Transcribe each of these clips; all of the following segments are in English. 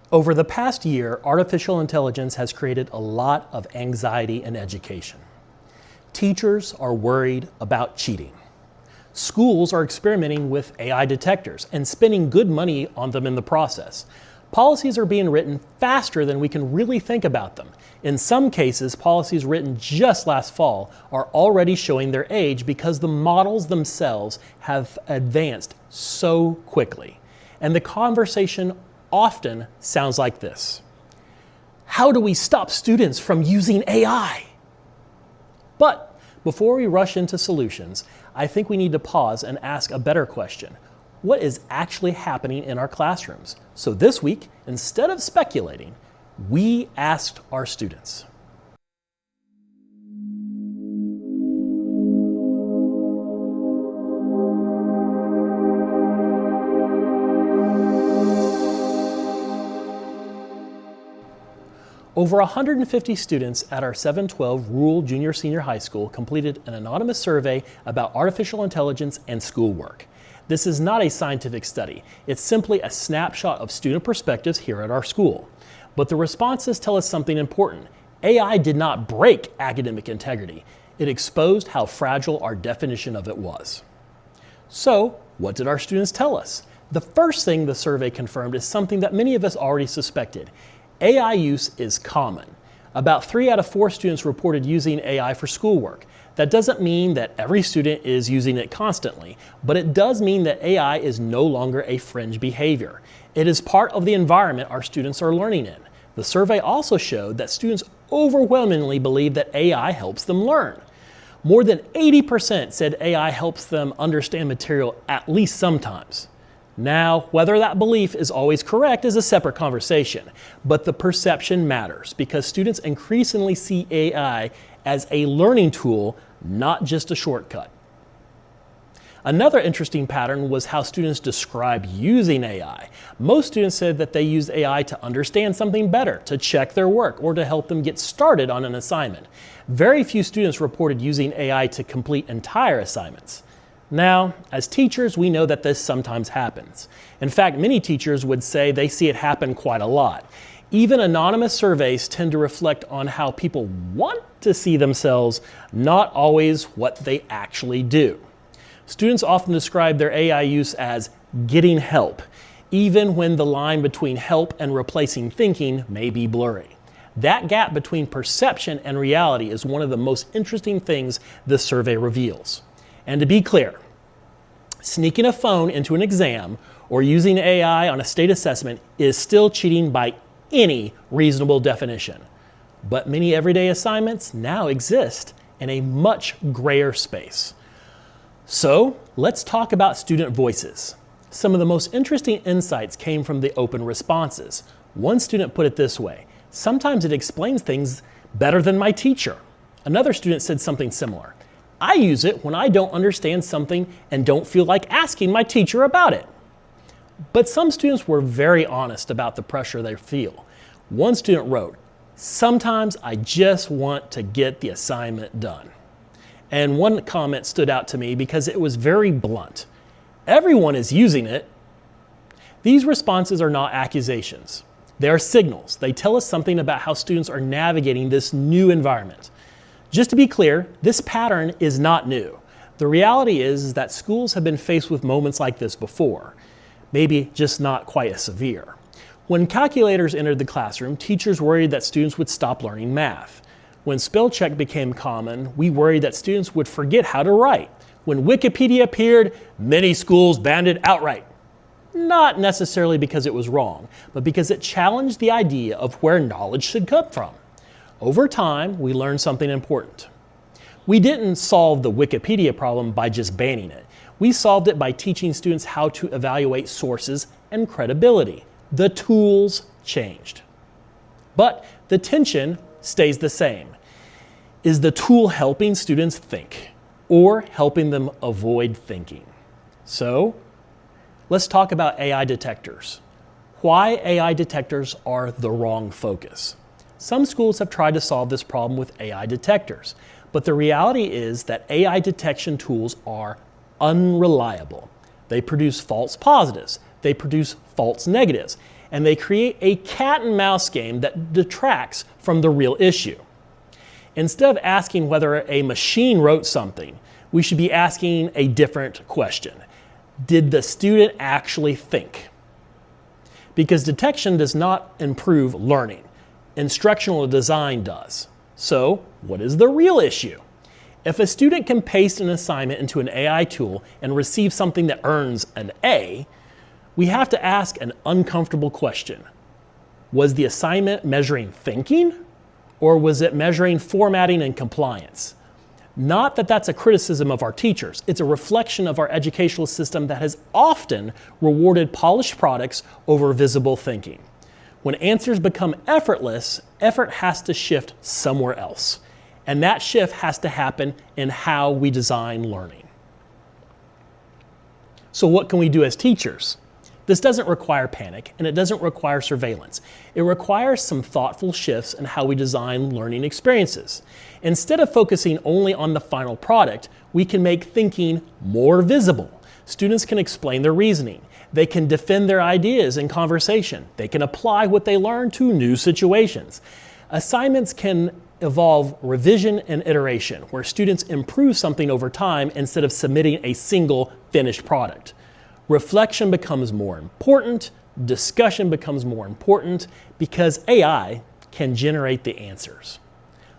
Over the past year, artificial intelligence has created a lot of anxiety in education. Teachers are worried about cheating. Schools are experimenting with AI detectors and spending good money on them in the process. Policies are being written faster than we can really think about them. In some cases, policies written just last fall are already showing their age because the models themselves have advanced so quickly. And the conversation often sounds like this: how do we stop students from using AI? But before we rush into solutions, I think we need to pause and ask a better question. What is actually happening in our classrooms? So this week, instead of speculating, we asked our students. Over 150 students at our 712 Rural Junior Senior High School completed an anonymous survey about artificial intelligence and schoolwork. This is not a scientific study. It's simply a snapshot of student perspectives here at our school. But the responses tell us something important. AI did not break academic integrity. It exposed how fragile our definition of it was. So, what did our students tell us? The first thing the survey confirmed is something that many of us already suspected. AI use is common. About 3 out of 4 students reported using AI for schoolwork. That doesn't mean that every student is using it constantly, but it does mean that AI is no longer a fringe behavior. It is part of the environment our students are learning in. The survey also showed that students overwhelmingly believe that AI helps them learn. More than 80% said AI helps them understand material at least sometimes. Now, whether that belief is always correct is a separate conversation, but the perception matters because students increasingly see AI as a learning tool, not just a shortcut. Another interesting pattern was how students describe using AI. Most students said that they use AI to understand something better, to check their work, or to help them get started on an assignment. Very few students reported using AI to complete entire assignments. Now, as teachers, we know that this sometimes happens. In fact, many teachers would say they see it happen quite a lot. Even anonymous surveys tend to reflect on how people want to see themselves, not always what they actually do. Students often describe their AI use as getting help, even when the line between help and replacing thinking may be blurry. That gap between perception and reality is one of the most interesting things this survey reveals. And to be clear, sneaking a phone into an exam or using AI on a state assessment is still cheating by any reasonable definition. But many everyday assignments now exist in a much grayer space. So let's talk about student voices. Some of the most interesting insights came from the open responses. One student put it this way: sometimes it explains things better than my teacher. Another student said something similar: I use it when I don't understand something and don't feel like asking my teacher about it. But some students were very honest about the pressure they feel. One student wrote, "Sometimes I just want to get the assignment done." And one comment stood out to me because it was very blunt. Everyone is using it. These responses are not accusations. They are signals. They tell us something about how students are navigating this new environment. Just to be clear, this pattern is not new. The reality is that schools have been faced with moments like this before, maybe just not quite as severe. When calculators entered the classroom, teachers worried that students would stop learning math. When spell check became common, we worried that students would forget how to write. When Wikipedia appeared, many schools banned it outright. Not necessarily because it was wrong, but because it challenged the idea of where knowledge should come from. Over time, we learned something important. We didn't solve the Wikipedia problem by just banning it. We solved it by teaching students how to evaluate sources and credibility. The tools changed. But the tension stays the same. Is the tool helping students think or helping them avoid thinking? So, let's talk about AI detectors. Why AI detectors are the wrong focus. Some schools have tried to solve this problem with AI detectors, but the reality is that AI detection tools are unreliable. They produce false positives, they produce false negatives, and they create a cat and mouse game that detracts from the real issue. Instead of asking whether a machine wrote something, we should be asking a different question. Did the student actually think? Because detection does not improve learning. Instructional design does. So, what is the real issue? If a student can paste an assignment into an AI tool and receive something that earns an A, we have to ask an uncomfortable question. Was the assignment measuring thinking, or was it measuring formatting and compliance? Not that that's a criticism of our teachers. It's a reflection of our educational system that has often rewarded polished products over visible thinking. When answers become effortless, effort has to shift somewhere else. And that shift has to happen in how we design learning. So what can we do as teachers? This doesn't require panic, and it doesn't require surveillance. It requires some thoughtful shifts in how we design learning experiences. Instead of focusing only on the final product, we can make thinking more visible. Students can explain their reasoning. They can defend their ideas in conversation. They can apply what they learn to new situations. Assignments can involve revision and iteration, where students improve something over time instead of submitting a single finished product. Reflection becomes more important, discussion becomes more important, because AI can generate the answers,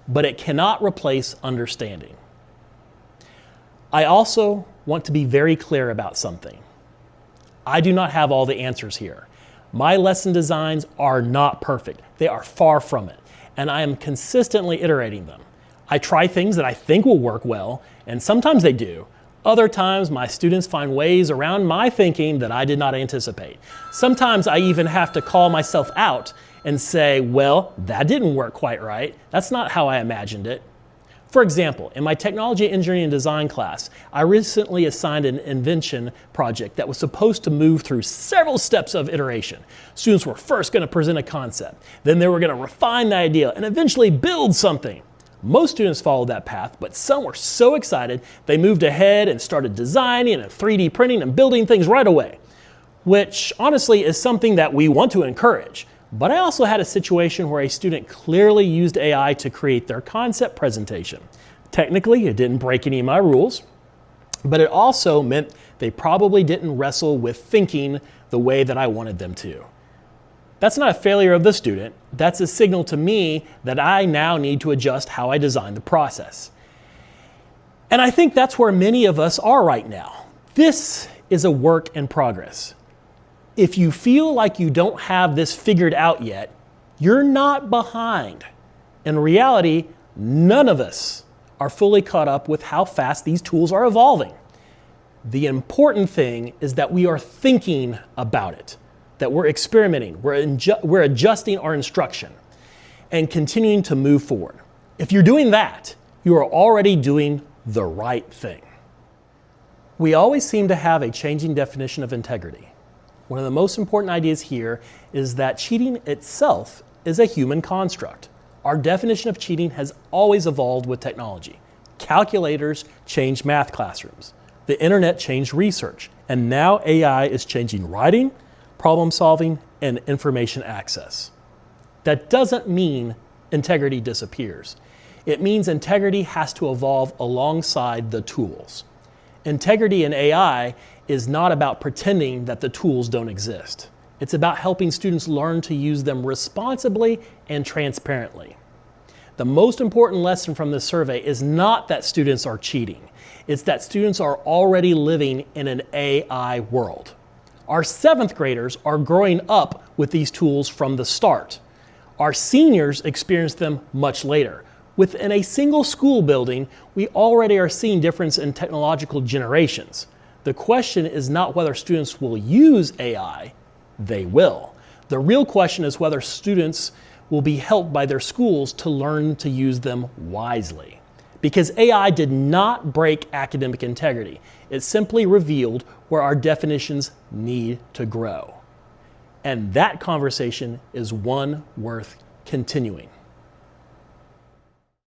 but it cannot replace understanding. I also want to be very clear about something. I do not have all the answers here. My lesson designs are not perfect. They are far from it, and I am consistently iterating them. I try things that I think will work well, and sometimes they do. Other times, my students find ways around my thinking that I did not anticipate. Sometimes I even have to call myself out and say, well, that didn't work quite right. That's not how I imagined it. For example, in my technology, engineering, and design class, I recently assigned an invention project that was supposed to move through several steps of iteration. Students were first going to present a concept, then they were going to refine the idea and eventually build something. Most students followed that path, but some were so excited they moved ahead and started designing and 3D printing and building things right away, which honestly is something that we want to encourage. But I also had a situation where a student clearly used AI to create their concept presentation. Technically, it didn't break any of my rules, but it also meant they probably didn't wrestle with thinking the way that I wanted them to. That's not a failure of the student. That's a signal to me that I now need to adjust how I design the process. And I think that's where many of us are right now. This is a work in progress. If you feel like you don't have this figured out yet, you're not behind. In reality, none of us are fully caught up with how fast these tools are evolving. The important thing is that we are thinking about it, that we're experimenting, we're adjusting our instruction, and continuing to move forward. If you're doing that, you are already doing the right thing. We always seem to have a changing definition of integrity. One of the most important ideas here is that cheating itself is a human construct. Our definition of cheating has always evolved with technology. Calculators changed math classrooms. The internet changed research. And now AI is changing writing, problem solving, and information access. That doesn't mean integrity disappears. It means integrity has to evolve alongside the tools. Integrity in AI is not about pretending that the tools don't exist. It's about helping students learn to use them responsibly and transparently. The most important lesson from this survey is not that students are cheating. It's that students are already living in an AI world. Our 7th graders are growing up with these tools from the start. Our seniors experience them much later. Within a single school building, we already are seeing difference in technological generations. The question is not whether students will use AI, they will. The real question is whether students will be helped by their schools to learn to use them wisely. Because AI did not break academic integrity. It simply revealed where our definitions need to grow. And that conversation is one worth continuing.